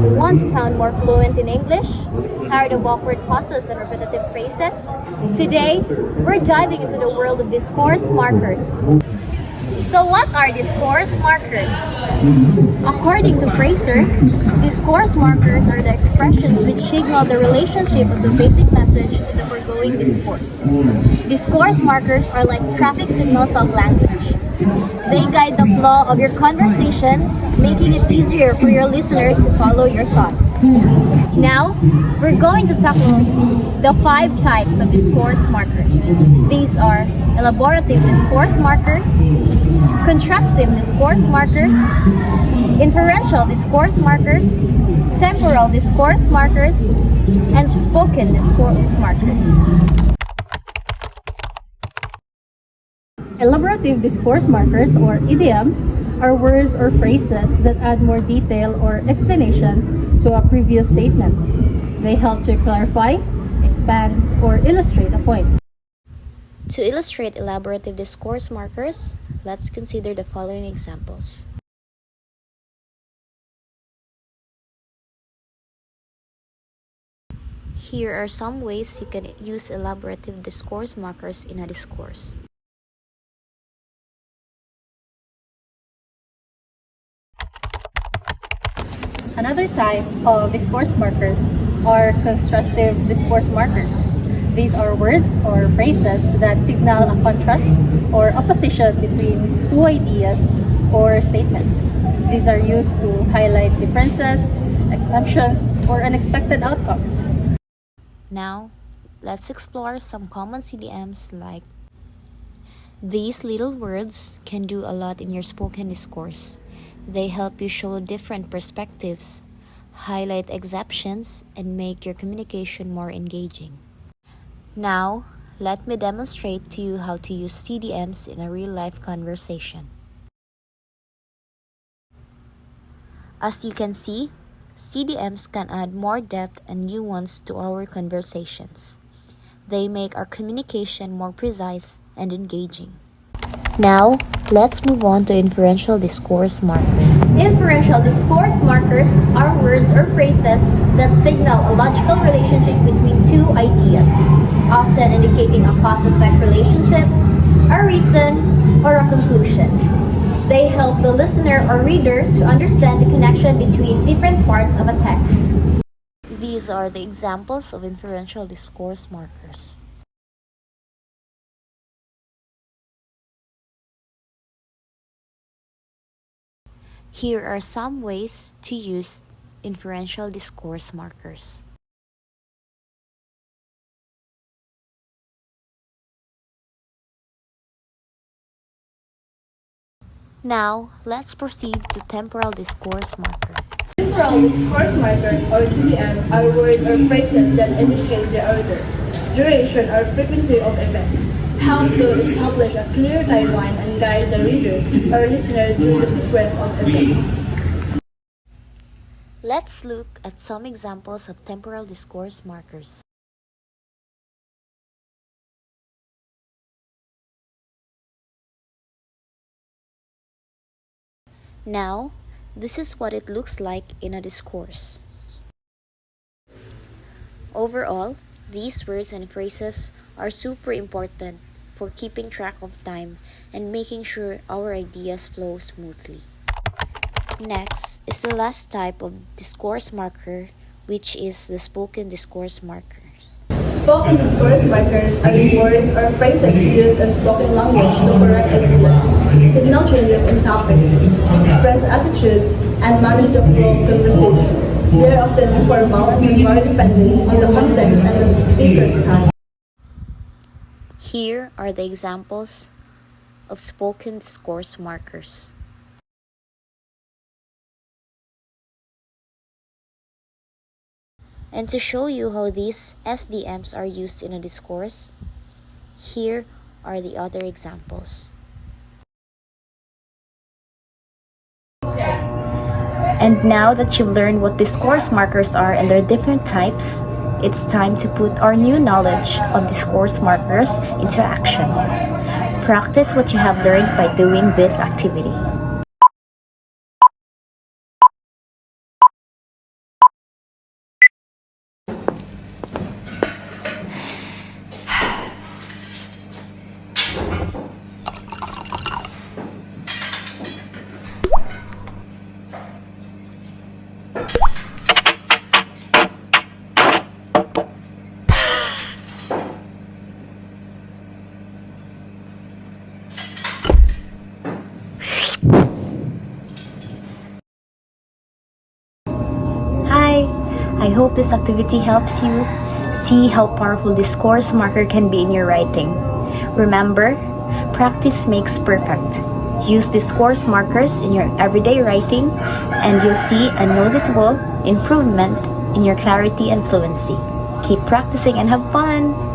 Want to sound more fluent in English? Tired of awkward pauses and repetitive phrases? Today, we're diving into the world of discourse markers. So what are discourse markers? According to Fraser, discourse markers are the expressions which signal the relationship of the basic message to the foregoing discourse. Discourse markers are like traffic signals of language. They guide the flow of your conversation, making it easier for your listener to follow your thoughts. Now, we're going to tackle the 5 types of discourse markers. These are elaborative discourse markers, contrastive discourse markers, inferential discourse markers, temporal discourse markers, and spoken discourse markers. Elaborative discourse markers, or idiom, are words or phrases that add more detail or explanation to a previous statement. They help to clarify, expand, or illustrate a point. To illustrate elaborative discourse markers, let's consider the following examples. Here are some ways you can use elaborative discourse markers in a discourse. Another type of discourse markers are constructive discourse markers. These are words or phrases that signal a contrast or opposition between two ideas or statements. These are used to highlight differences, assumptions, or unexpected outcomes. Now, let's explore some common CDMs like these little words can do a lot in your spoken discourse. They help you show different perspectives, highlight exceptions, and make your communication more engaging. Now, let me demonstrate to you how to use CDMs in a real-life conversation. As you can see, CDMs can add more depth and nuance to our conversations. They make our communication more precise and engaging. Now, let's move on to inferential discourse markers. Inferential discourse markers are words or phrases that signal a logical relationship between two ideas, often indicating a cause-effect relationship, a reason, or a conclusion. They help the listener or reader to understand the connection between different parts of a text. These are the examples of inferential discourse markers. Here are some ways to use inferential discourse markers. Now, let's proceed to temporal discourse marker. Temporal discourse markers, or TDM, are words or phrases that indicate the order, duration, or frequency of events, help to establish a clear timeline and guide the reader or listener through the sequence of events. Let's look at some examples of temporal discourse markers. Now, this is what it looks like in a discourse. Overall, these words and phrases are super important for keeping track of time and making sure our ideas flow smoothly. Next is the last type of discourse marker, which is the spoken discourse markers. Spoken discourse markers are words or phrases used in spoken language to correct ideas, signal changes in topic, express attitudes, and manage the flow of conversation. They are often informal and very dependent on the context and the speaker's style. Here are the examples of spoken discourse markers. And to show you how these SDMs are used in a discourse, here are the other examples. And now that you've learned what discourse markers are and their different types, it's time to put our new knowledge of discourse markers into action. Practice what you have learned by doing this activity. I hope this activity helps you see how powerful discourse marker can be in your writing. Remember, practice makes perfect. Use discourse markers in your everyday writing and you'll see a noticeable improvement in your clarity and fluency. Keep practicing and have fun!